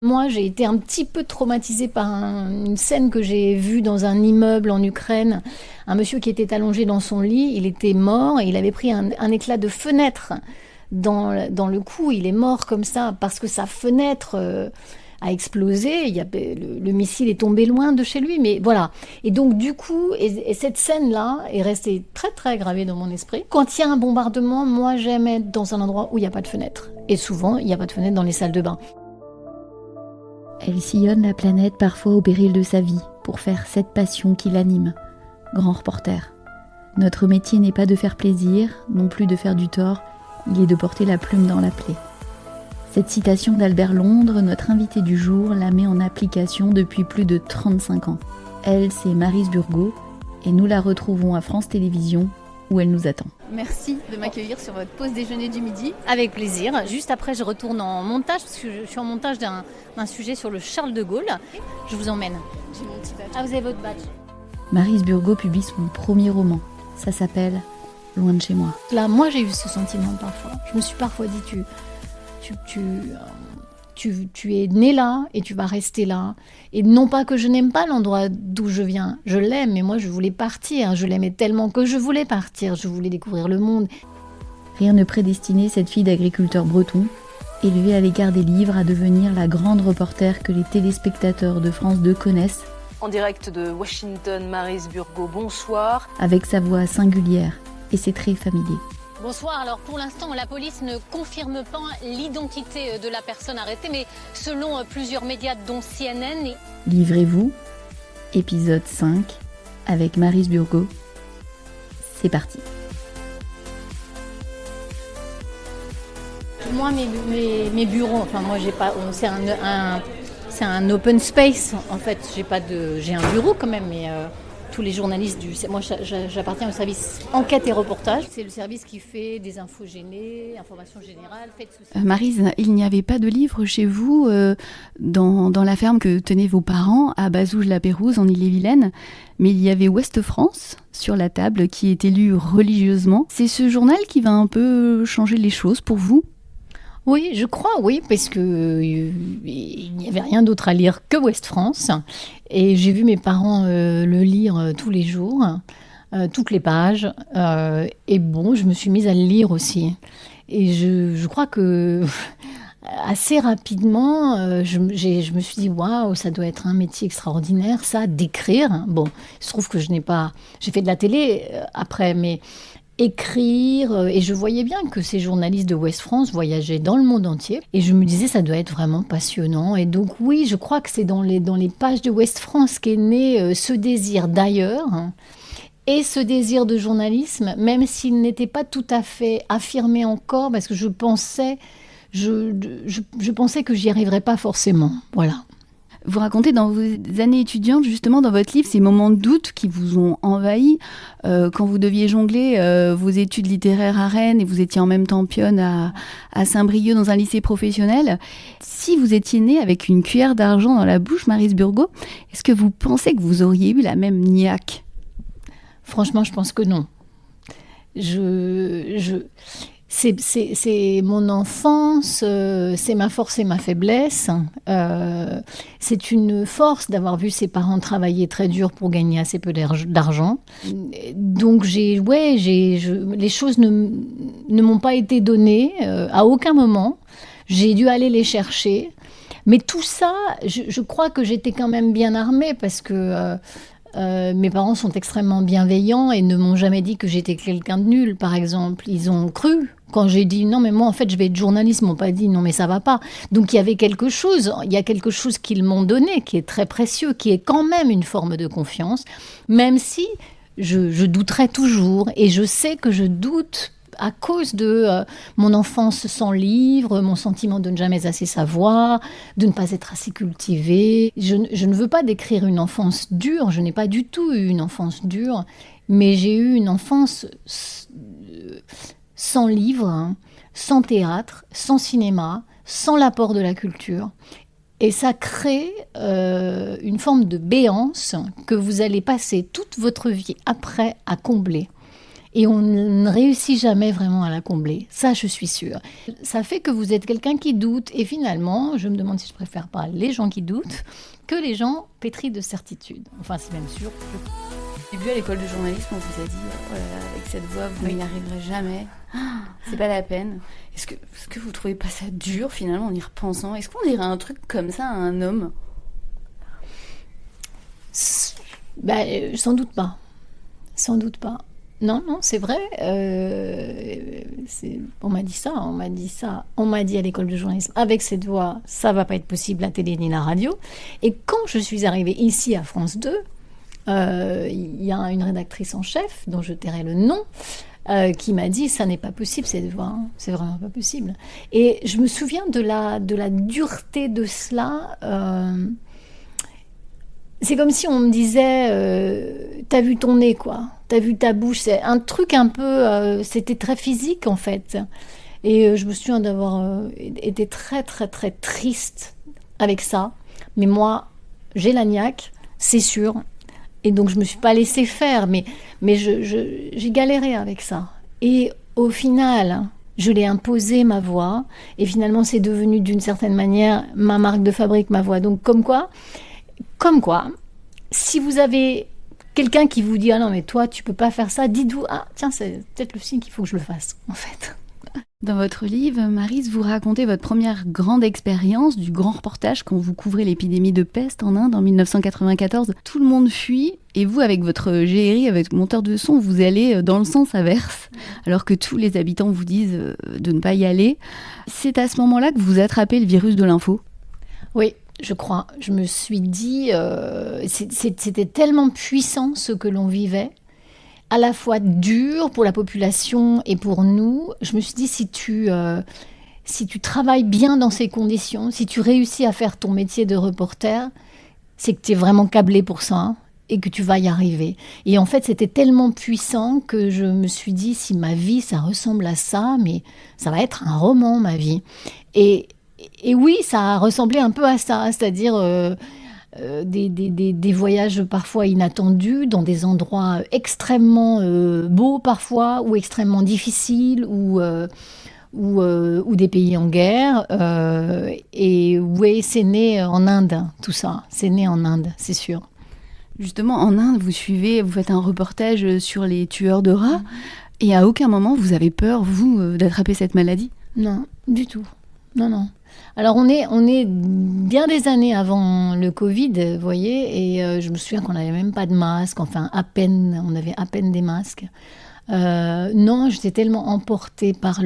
Moi, j'ai été un petit peu traumatisée par une scène que j'ai vue dans un immeuble en Ukraine. Un monsieur qui était allongé dans son lit, il était mort et il avait pris un éclat de fenêtre dans le cou. Il est mort comme ça parce que sa fenêtre a explosé. Le missile est tombé loin de chez lui, mais voilà. Et donc du coup, et cette scène-là est restée très très gravée dans mon esprit. Quand il y a un bombardement, moi j'aime être dans un endroit où il n'y a pas de fenêtre. Et souvent, il n'y a pas de fenêtre dans les salles de bain. Elle sillonne la planète parfois au péril de sa vie pour faire cette passion qui l'anime. Grand reporter. Notre métier n'est pas de faire plaisir, non plus de faire du tort, il est de porter la plume dans la plaie. Cette citation d'Albert Londres, notre invitée du jour, la met en application depuis plus de 35 ans. Elle, c'est Maryse Burgot, et nous la retrouvons à France Télévisions, où elle nous attend. Merci de m'accueillir sur votre pause déjeuner du midi. Avec plaisir. Juste après, je retourne en montage, parce que je suis en montage d'un sujet sur le Charles de Gaulle. Je vous emmène. J'ai mon petit badge. Ah, vous avez votre badge. Maryse Burgot publie son premier roman. Ça s'appelle « Loin de chez moi ». Là, moi, j'ai eu ce sentiment parfois. Je me suis parfois dit, tu es né là et tu vas rester là. Et non pas que je n'aime pas l'endroit d'où je viens. Je l'aime, mais moi, je voulais partir. Je l'aimais tellement que je voulais partir. Je voulais découvrir le monde. Rien ne prédestinait cette fille d'agriculteur breton, élevée à l'égard des livres, à devenir la grande reporter que les téléspectateurs de France 2 connaissent. En direct de Washington, Maryse Burgot, bonsoir. Avec sa voix singulière et ses traits familiers. Bonsoir, alors pour l'instant la police ne confirme pas l'identité de la personne arrêtée, mais selon plusieurs médias dont CNN... Livrez-vous, épisode 5, avec Maryse Burgot. C'est parti. Moi, mes bureaux, enfin moi j'ai pas, c'est un open space en fait. J'ai un bureau quand même, mais tous les journalistes moi j'appartiens au service enquête et reportage. C'est le service qui fait des infos gênées, informations générales, faits sociaux. Maryse, il n'y avait pas de livre chez vous dans la ferme que tenaient vos parents à Bazouges-la-Pérouse en Ille-et-Vilaine, mais il y avait Ouest France sur la table qui était lu religieusement. C'est ce journal qui va un peu changer les choses pour vous ? Oui, je crois, oui, parce que il n'y avait rien d'autre à lire que Ouest France. Et j'ai vu mes parents le lire tous les jours, toutes les pages. Et bon, je me suis mise à le lire aussi. Et je crois que assez rapidement, je me suis dit, waouh, ça doit être un métier extraordinaire, ça, d'écrire. Bon, il se trouve que j'ai fait de la télé après, mais écrire, et je voyais bien que ces journalistes de Ouest France voyageaient dans le monde entier, et je me disais ça doit être vraiment passionnant. Et donc oui, je crois que c'est dans les pages de Ouest France qu'est né ce désir d'ailleurs, hein, et ce désir de journalisme, même s'il n'était pas tout à fait affirmé encore, parce que je pensais que j'y arriverais pas forcément, voilà. Vous racontez dans vos années étudiantes, justement dans votre livre, ces moments de doute qui vous ont envahi quand vous deviez jongler vos études littéraires à Rennes et vous étiez en même temps pionne à Saint-Brieuc dans un lycée professionnel. Si vous étiez née avec une cuillère d'argent dans la bouche, Maryse Burgot, est-ce que vous pensez que vous auriez eu la même niaque ? Franchement, je pense que non. C'est mon enfance, c'est ma force et ma faiblesse. C'est une force d'avoir vu ses parents travailler très dur pour gagner assez peu d'argent. Donc les choses ne m'ont pas été données à aucun moment. J'ai dû aller les chercher. Mais tout ça, je crois que j'étais quand même bien armée parce que mes parents sont extrêmement bienveillants et ne m'ont jamais dit que j'étais quelqu'un de nul, par exemple. Ils ont cru. Quand j'ai dit non, mais moi en fait je vais être journaliste, ils m'ont pas dit non, mais ça va pas. Donc il y a quelque chose qu'ils m'ont donné qui est très précieux, qui est quand même une forme de confiance, même si je douterai toujours. Et je sais que je doute à cause de mon enfance sans livre, mon sentiment de ne jamais assez savoir, de ne pas être assez cultivée. Je ne veux pas décrire une enfance dure, je n'ai pas du tout eu une enfance dure, mais j'ai eu une enfance sans livre, sans théâtre, sans cinéma, sans l'apport de la culture. Et ça crée une forme de béance que vous allez passer toute votre vie après à combler. Et on ne réussit jamais vraiment à la combler. Ça, je suis sûre. Ça fait que vous êtes quelqu'un qui doute. Et finalement, je me demande si je préfère pas les gens qui doutent que les gens pétris de certitude. Enfin, c'est même sûr. Au début, à l'école de journalisme, on vous a dit oh là là, avec cette voix, vous n'y arriverez jamais. C'est pas la peine. Est-ce que vous trouvez pas ça dur, finalement, en y repensant? Est-ce qu'on dirait un truc comme ça à un homme? Sans doute pas. Sans doute pas. Non, c'est vrai. On m'a dit ça. On m'a dit à l'école de journalisme, avec cette voix, ça va pas être possible, la télé ni la radio. Et quand je suis arrivée ici à France 2, il y a une rédactrice en chef, dont je tairai le nom, qui m'a dit, ça n'est pas possible cette voix, hein. C'est vraiment pas possible. Et je me souviens de la dureté de cela. C'est comme si on me disait, t'as vu ton nez, quoi. T'as vu ta bouche. C'est un truc un peu... c'était très physique, en fait. Et je me souviens d'avoir été très, très, très triste avec ça. Mais moi, j'ai la niaque, c'est sûr. Et donc, je me suis pas laissée faire. Mais j'ai galéré avec ça. Et au final, je l'ai imposé, ma voix. Et finalement, c'est devenu, d'une certaine manière, ma marque de fabrique, ma voix. Donc, comme quoi, si vous avez quelqu'un qui vous dit « Ah non, mais toi, tu peux pas faire ça », dites-vous « Ah, tiens, c'est peut-être le signe qu'il faut que je le fasse, en fait. » Dans votre livre, Maryse, vous racontez votre première grande expérience du grand reportage quand vous couvrez l'épidémie de peste en Inde en 1994. Tout le monde fuit et vous, avec votre GRI, avec votre monteur de son, vous allez dans le sens inverse, alors que tous les habitants vous disent de ne pas y aller. C'est à ce moment-là que vous attrapez le virus de l'info? Oui, je crois. Je me suis dit, c'était tellement puissant ce que l'on vivait, à la fois dur pour la population et pour nous. Je me suis dit, si tu travailles bien dans ces conditions, si tu réussis à faire ton métier de reporter, c'est que tu es vraiment câblé pour ça, hein, et que tu vas y arriver. Et en fait, c'était tellement puissant que je me suis dit, si ma vie, ça ressemble à ça, mais ça va être un roman, ma vie. Et oui, ça a ressemblé un peu à ça, c'est-à-dire des voyages parfois inattendus, dans des endroits extrêmement beaux parfois, ou extrêmement difficiles, ou des pays en guerre. Et oui, c'est né en Inde, tout ça. C'est né en Inde, c'est sûr. Justement, en Inde, vous faites un reportage sur les tueurs de rats, et à aucun moment vous avez peur, vous, d'attraper cette maladie? Non, du tout. Non. Alors on est bien des années avant le Covid, vous voyez, et je me souviens qu'on n'avait même pas de masque, enfin on avait à peine des masques. Non, j'étais tellement emportée par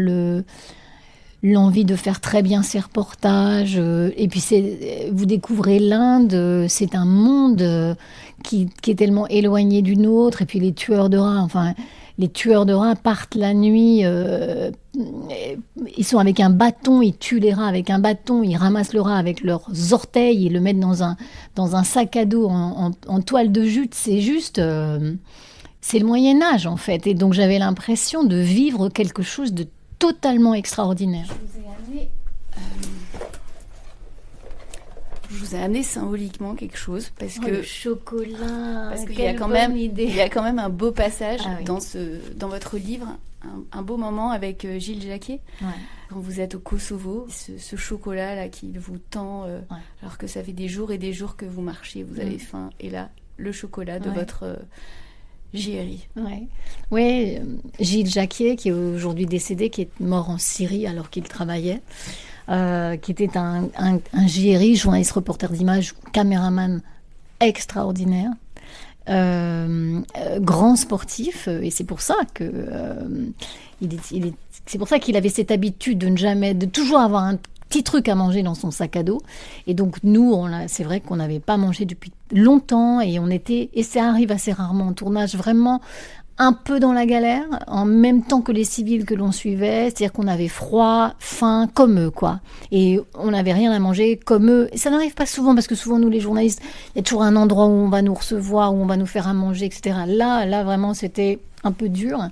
l'envie de faire très bien ces reportages. Et puis vous découvrez l'Inde, c'est un monde qui est tellement éloigné du nôtre. Et puis les tueurs de rats, les tueurs de rats partent la nuit, ils sont avec un bâton, ils tuent les rats avec un bâton, ils ramassent le rat avec leurs orteils, ils le mettent dans un sac à dos en toile de jute. C'est juste... c'est le Moyen-Âge, en fait. Et donc, j'avais l'impression de vivre quelque chose de totalement extraordinaire. Je vous ai amené symboliquement quelque chose, parce que... le chocolat, parce qu'il y a quand même un beau passage dans votre livre, un beau moment avec Gilles Jacquier. Ouais. Quand vous êtes au Kosovo, ce chocolat-là qu'il vous tend, alors que ça fait des jours et des jours que vous marchez, vous avez faim, et là, le chocolat de votre... GRI. Oui, Gilles Jacquier, qui est aujourd'hui décédé, qui est mort en Syrie alors qu'il travaillait, qui était un GRI, journaliste reporter d'image, caméraman extraordinaire, grand sportif, et c'est pour ça c'est pour ça qu'il avait cette habitude de toujours avoir un petit truc à manger dans son sac à dos. Et donc nous, c'est vrai qu'on n'avait pas mangé depuis longtemps, et ça arrive assez rarement en tournage, vraiment un peu dans la galère, en même temps que les civils que l'on suivait, c'est-à-dire qu'on avait froid, faim, comme eux, quoi. Et on n'avait rien à manger, comme eux. Et ça n'arrive pas souvent, parce que souvent, nous, les journalistes, il y a toujours un endroit où on va nous recevoir, où on va nous faire à manger, etc. Là, vraiment, c'était un peu dur.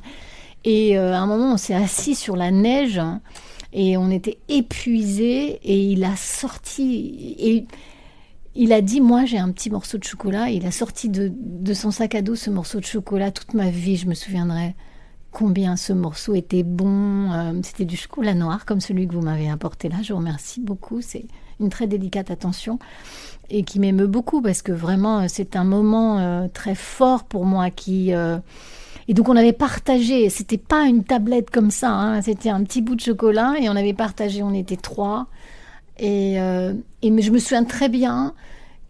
Et à un moment, on s'est assis sur la neige, et on était épuisés, et il a sorti, et il a dit, moi j'ai un petit morceau de chocolat, et il a sorti de son sac à dos ce morceau de chocolat. Toute ma vie, je me souviendrai combien ce morceau était bon. C'était du chocolat noir, comme celui que vous m'avez apporté là. Je vous remercie beaucoup. C'est une très délicate attention et qui m'émeut beaucoup parce que vraiment, c'est un moment très fort pour moi Et donc, on avait partagé. C'était pas une tablette comme ça, hein, c'était un petit bout de chocolat et on avait partagé. On était 3. Mais je me souviens très bien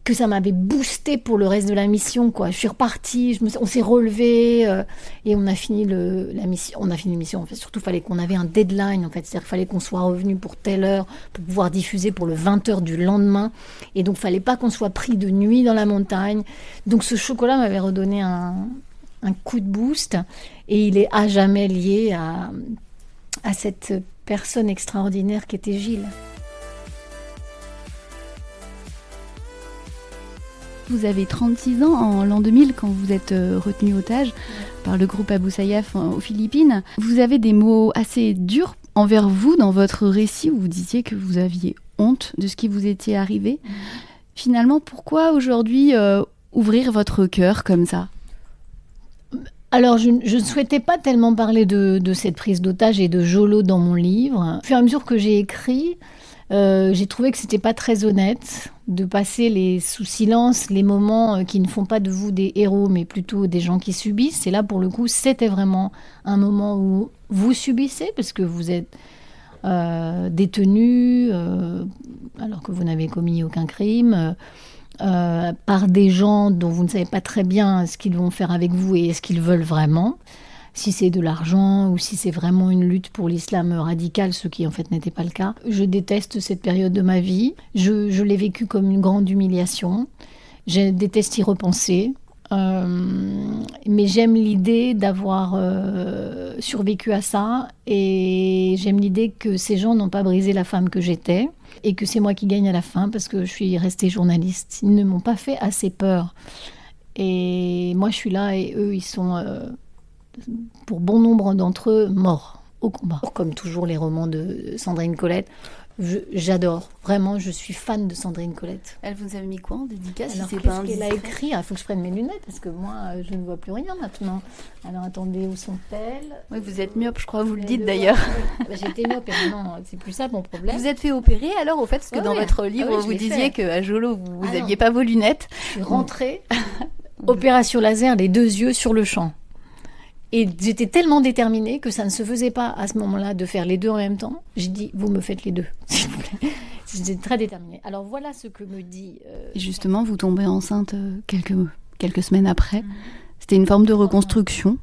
que ça m'avait boosté pour le reste de la mission, quoi. Je suis repartie, on s'est relevé et on a fini la mission. On a fini l'émission. En fait, surtout, il fallait qu'on avait un deadline. En fait, c'est-à-dire qu'il fallait qu'on soit revenu pour telle heure pour pouvoir diffuser pour le 20h du lendemain. Et donc, il fallait pas qu'on soit pris de nuit dans la montagne. Donc, ce chocolat m'avait redonné un coup de boost et il est à jamais lié à cette personne extraordinaire qui était Gilles. Vous avez 36 ans en l'an 2000 quand vous êtes retenu otage par le groupe Abu Sayyaf aux Philippines. Vous avez des mots assez durs envers vous dans votre récit où vous disiez que vous aviez honte de ce qui vous était arrivé. Finalement, pourquoi aujourd'hui ouvrir votre cœur comme ça ? Alors, je ne souhaitais pas tellement parler de cette prise d'otage et de Jolo dans mon livre. Au fur et à mesure que j'ai écrit, j'ai trouvé que c'était pas très honnête de passer sous silence les moments qui ne font pas de vous des héros, mais plutôt des gens qui subissent. Et là, pour le coup, c'était vraiment un moment où vous subissez, parce que vous êtes détenu, alors que vous n'avez commis aucun crime, par des gens dont vous ne savez pas très bien ce qu'ils vont faire avec vous et ce qu'ils veulent vraiment. Si c'est de l'argent ou si c'est vraiment une lutte pour l'islam radical, ce qui en fait n'était pas le cas. Je déteste cette période de ma vie. Je l'ai vécue comme une grande humiliation. Je déteste y repenser. Mais j'aime l'idée d'avoir survécu à ça et j'aime l'idée que ces gens n'ont pas brisé la femme que j'étais et que c'est moi qui gagne à la fin parce que je suis restée journaliste. Ils ne m'ont pas fait assez peur. Et moi, je suis là et eux, ils sont... pour bon nombre d'entre eux, morts au combat. Comme toujours les romans de Sandrine Colette, j'adore. Vraiment, je suis fan de Sandrine Colette. Elle vous avait mis quoi en dédicace? Alors, si c'est qu'est-ce pas qu'elle a indiscret? écrit? Il faut que je prenne mes lunettes, parce que moi, je ne vois plus rien maintenant. Alors, attendez, où sont-elles? Oui, vous êtes myope, je crois, vous le dites Deux. d'ailleurs. J'étais myope, et maintenant, c'est plus ça mon problème. Vous êtes fait opérer alors, au fait, parce que Ouais, dans ouais. votre livre, Ah oui, je vous l'ai disiez fait. qu'à Jolo, vous Ah n'aviez non. pas vos lunettes. Je suis rentrée, opération laser, les 2 yeux sur le champ. Et j'étais tellement déterminée que ça ne se faisait pas à ce moment-là de faire les 2 en même temps. J'ai dit, vous me faites les 2, s'il vous plaît. J'étais très déterminée. Alors voilà ce que me dit... Et justement, vous tombez enceinte quelques semaines après. C'était une forme de reconstruction.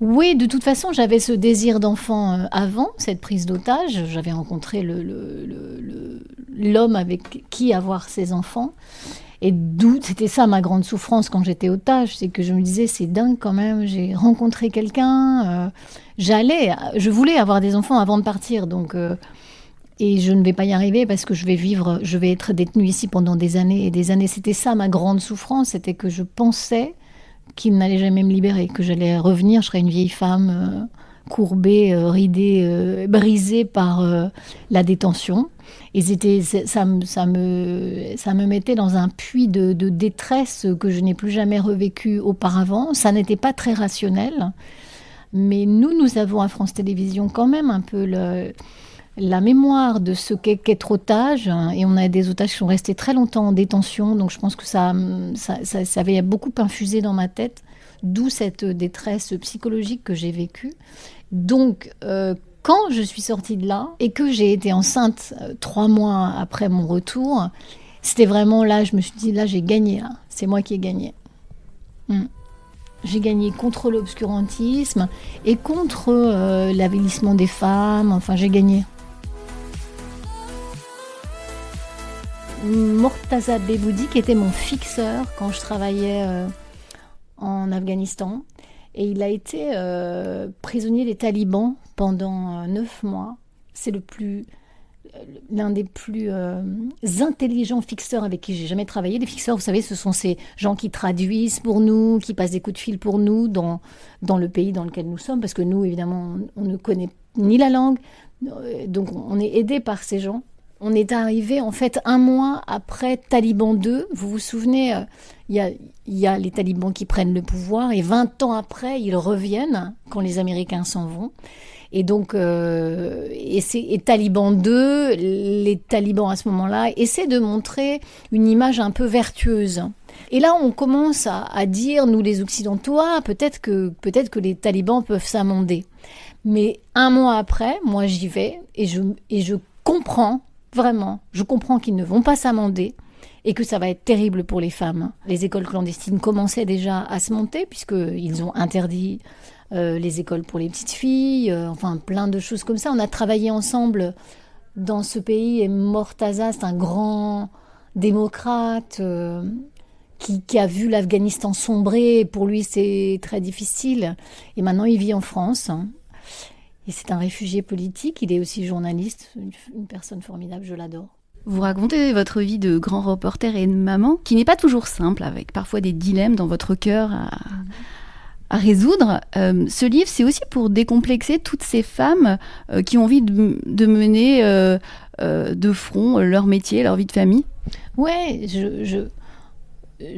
Oui, de toute façon, j'avais ce désir d'enfant avant cette prise d'otage. J'avais rencontré l'homme avec qui avoir ses enfants. Et d'où, c'était ça ma grande souffrance quand j'étais otage, c'est que je me disais, c'est dingue quand même, j'ai rencontré quelqu'un, je voulais avoir des enfants avant de partir, donc, et je ne vais pas y arriver parce que je vais être détenue ici pendant des années et des années. C'était ça ma grande souffrance, c'était que je pensais qu'il n'allait jamais me libérer, que j'allais revenir, je serais une vieille femme courbée, ridée, brisée par la détention. Et ça me mettait dans un puits de détresse que je n'ai plus jamais revécu auparavant. Ça n'était pas très rationnel. Mais nous avons à France Télévisions quand même un peu la mémoire de ce qu'est qu'être otage. Et on a des otages qui sont restés très longtemps en détention. Donc je pense que ça avait beaucoup infusé dans ma tête. D'où cette détresse psychologique que j'ai vécue. Donc... quand je suis sortie de là et que j'ai été enceinte 3 mois après mon retour, c'était vraiment là, je me suis dit, là j'ai gagné, là. C'est moi qui ai gagné. J'ai gagné contre l'obscurantisme et contre l'avilissement des femmes, enfin j'ai gagné. Mortaza Beboudi, qui était mon fixeur quand je travaillais en Afghanistan. Et il a été prisonnier des talibans pendant 9 mois. C'est l'un des plus intelligents fixeurs avec qui j'ai jamais travaillé. Les fixeurs, vous savez, ce sont ces gens qui traduisent pour nous, qui passent des coups de fil pour nous dans le pays dans lequel nous sommes. Parce que nous, évidemment, on ne connaît ni la langue. Donc, on est aidé par ces gens. On est arrivé en fait un mois après Taliban 2. Vous vous souvenez, il y a les talibans qui prennent le pouvoir et 20 ans après, ils reviennent quand les Américains s'en vont. Et donc, et Taliban 2, les talibans à ce moment-là essaient de montrer une image un peu vertueuse. Et là, on commence à dire, nous les Occidentaux, peut-être que les talibans peuvent s'amender. Mais un mois après, moi j'y vais et je comprends, vraiment, je comprends qu'ils ne vont pas s'amender et que ça va être terrible pour les femmes. Les écoles clandestines commençaient déjà à se monter puisqu'ils ont interdit les écoles pour les petites filles, enfin plein de choses comme ça. On a travaillé ensemble dans ce pays et Mortaza, c'est un grand démocrate qui a vu l'Afghanistan sombrer. Pour lui, c'est très difficile. Et maintenant, il vit en France. Et c'est un réfugié politique. Il est aussi journaliste, une personne formidable, je l'adore. Vous racontez votre vie de grand reporter et de maman, qui n'est pas toujours simple, avec parfois des dilemmes dans votre cœur à résoudre. Ce livre, c'est aussi pour décomplexer toutes ces femmes qui ont envie de mener de front leur métier, leur vie de famille. Ouais,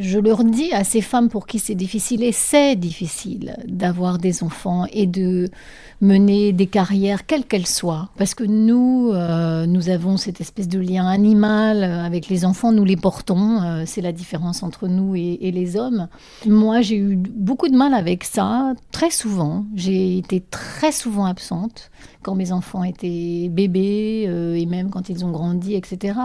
je leur dis à ces femmes pour qui c'est difficile, et c'est difficile d'avoir des enfants et de mener des carrières, quelles qu'elles soient. Parce que nous avons cette espèce de lien animal avec les enfants, nous les portons, c'est la différence entre nous et les hommes. Moi, j'ai eu beaucoup de mal avec ça, très souvent. J'ai été très souvent absente quand mes enfants étaient bébés et même quand ils ont grandi, etc.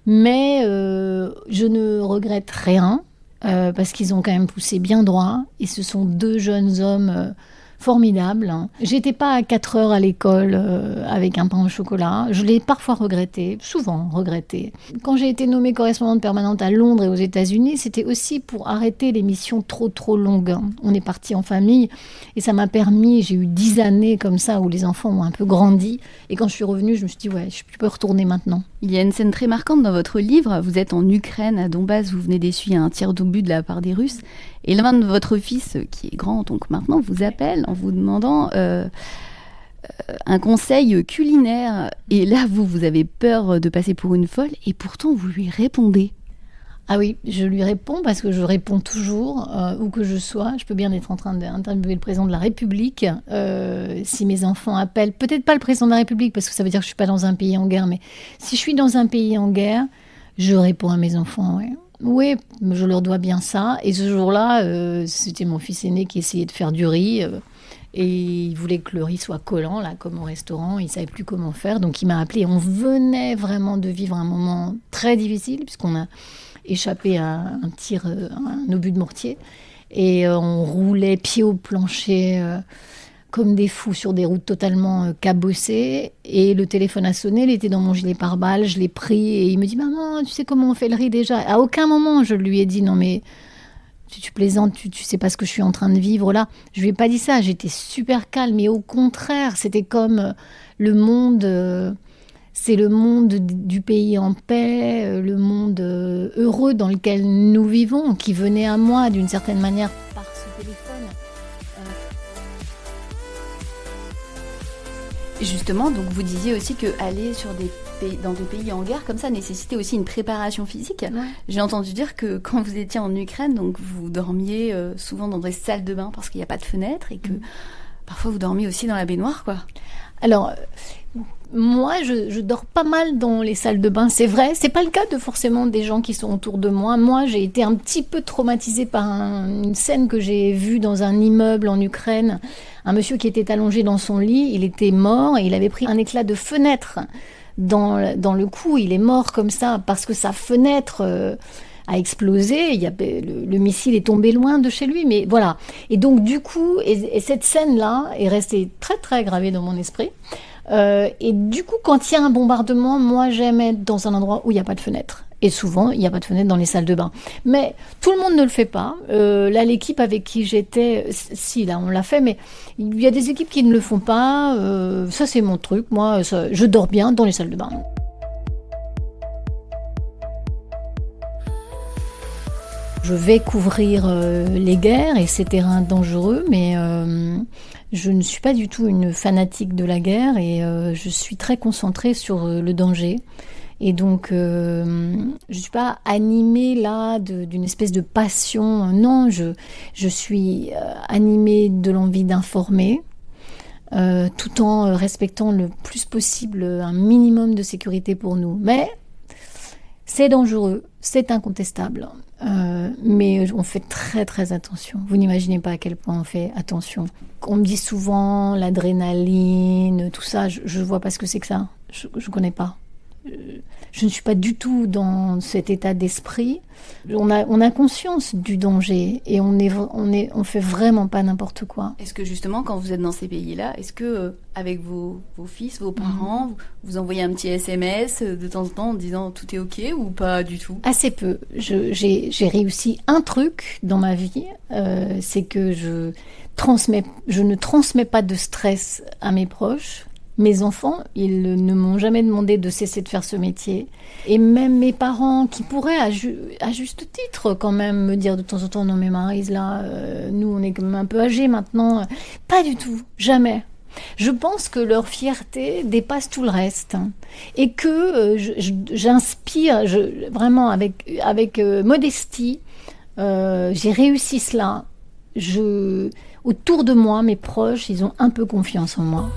Mais je ne regrette rien parce qu'ils ont quand même poussé bien droit et ce sont deux jeunes hommes formidables. J'étais pas à 4 heures à l'école avec un pain au chocolat. Je l'ai parfois regretté, souvent regretté. Quand j'ai été nommée correspondante permanente à Londres et aux États-Unis, c'était aussi pour arrêter les missions trop longues. On est parti en famille et ça m'a permis, j'ai eu 10 années comme ça où les enfants ont un peu grandi. Et quand je suis revenue, je me suis dit, ouais, je peux retourner maintenant. Il y a une scène très marquante dans votre livre. Vous êtes en Ukraine, à Donbass, vous venez d'essuyer un tir d'obus de la part des Russes. Et l'un de votre fils, qui est grand donc maintenant, vous appelle en vous demandant un conseil culinaire. Et là, vous avez peur de passer pour une folle et pourtant vous lui répondez. Ah oui, je lui réponds parce que je réponds toujours, où que je sois. Je peux bien être en train d'interviewer le président de la République. Si mes enfants appellent, peut-être pas le président de la République parce que ça veut dire que je suis pas dans un pays en guerre, mais si je suis dans un pays en guerre, je réponds à mes enfants, ouais. Oui, je leur dois bien ça. Et ce jour-là, c'était mon fils aîné qui essayait de faire du riz. Et il voulait que le riz soit collant, là, comme au restaurant. Il ne savait plus comment faire. Donc il m'a appelé. On venait vraiment de vivre un moment très difficile, puisqu'on a échappé à un tir, un obus de mortier. Et on roulait pied au plancher comme des fous sur des routes totalement cabossées. Et le téléphone a sonné, il était dans mon gilet pare-balles, je l'ai pris et il me dit « Maman, tu sais comment on fait le riz déjà ?» À aucun moment, je lui ai dit « Non mais tu plaisantes, tu sais pas ce que je suis en train de vivre là. » Je lui ai pas dit ça, j'étais super calme. Mais au contraire, c'était comme le monde... c'est le monde du pays en paix, le monde heureux dans lequel nous vivons, qui venait à moi d'une certaine manière par ce téléphone. Justement, donc vous disiez aussi que aller dans des pays en guerre comme ça nécessitait aussi une préparation physique. Ouais. J'ai entendu dire que quand vous étiez en Ukraine, donc vous dormiez souvent dans des salles de bain parce qu'il n'y a pas de fenêtre et que parfois vous dormiez aussi dans la baignoire, quoi. Alors, moi, je dors pas mal dans les salles de bain, c'est vrai. C'est pas le cas de forcément des gens qui sont autour de moi. Moi, j'ai été un petit peu traumatisée par une scène que j'ai vue dans un immeuble en Ukraine. Un monsieur qui était allongé dans son lit, il était mort et il avait pris un éclat de fenêtre dans le cou. Il est mort comme ça parce que sa fenêtre a explosé. Le missile est tombé loin de chez lui, mais voilà. Et donc du coup, et cette scène-là est restée très très gravée dans mon esprit. Et du coup, quand il y a un bombardement, moi j'aime être dans un endroit où il n'y a pas de fenêtre. Et souvent, il n'y a pas de fenêtre dans les salles de bain. Mais tout le monde ne le fait pas. Là, l'équipe avec qui j'étais, si, là, on l'a fait, mais il y a des équipes qui ne le font pas. Ça, c'est mon truc. Moi, je dors bien dans les salles de bain. Je vais couvrir les guerres et ces terrains dangereux, mais je ne suis pas du tout une fanatique de la guerre et je suis très concentrée sur le danger. Et donc, je ne suis pas animée là d'une espèce de passion. Non, je suis animée de l'envie d'informer, tout en respectant le plus possible un minimum de sécurité pour nous. Mais c'est dangereux, c'est incontestable. Mais on fait très très attention. Vous n'imaginez pas à quel point on fait attention. On me dit souvent l'adrénaline, tout ça, je ne vois pas ce que c'est que ça. Je ne connais pas. Je ne suis pas du tout dans cet état d'esprit. On a conscience du danger et on fait vraiment pas n'importe quoi. Est-ce que justement, quand vous êtes dans ces pays-là, est-ce que avec vos fils, vos parents, vous envoyez un petit SMS de temps en temps en disant tout est ok ou pas du tout? Assez peu. J'ai réussi un truc dans ma vie, c'est que je ne transmets pas de stress à mes proches. Mes enfants, ils ne m'ont jamais demandé de cesser de faire ce métier. Et même mes parents, qui pourraient, à juste titre, quand même, me dire de temps en temps, non mais Maryse, là, nous, on est quand même un peu âgés maintenant. Pas du tout, jamais. Je pense que leur fierté dépasse tout le reste. Et que j'inspire, vraiment, avec modestie, j'ai réussi cela. Autour de moi, mes proches, ils ont un peu confiance en moi.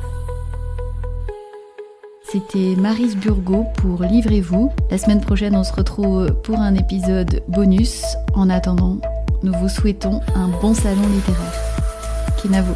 C'était Maryse Burgot pour Livrez-vous. La semaine prochaine, on se retrouve pour un épisode bonus. En attendant, nous vous souhaitons un bon salon littéraire. Kenavo.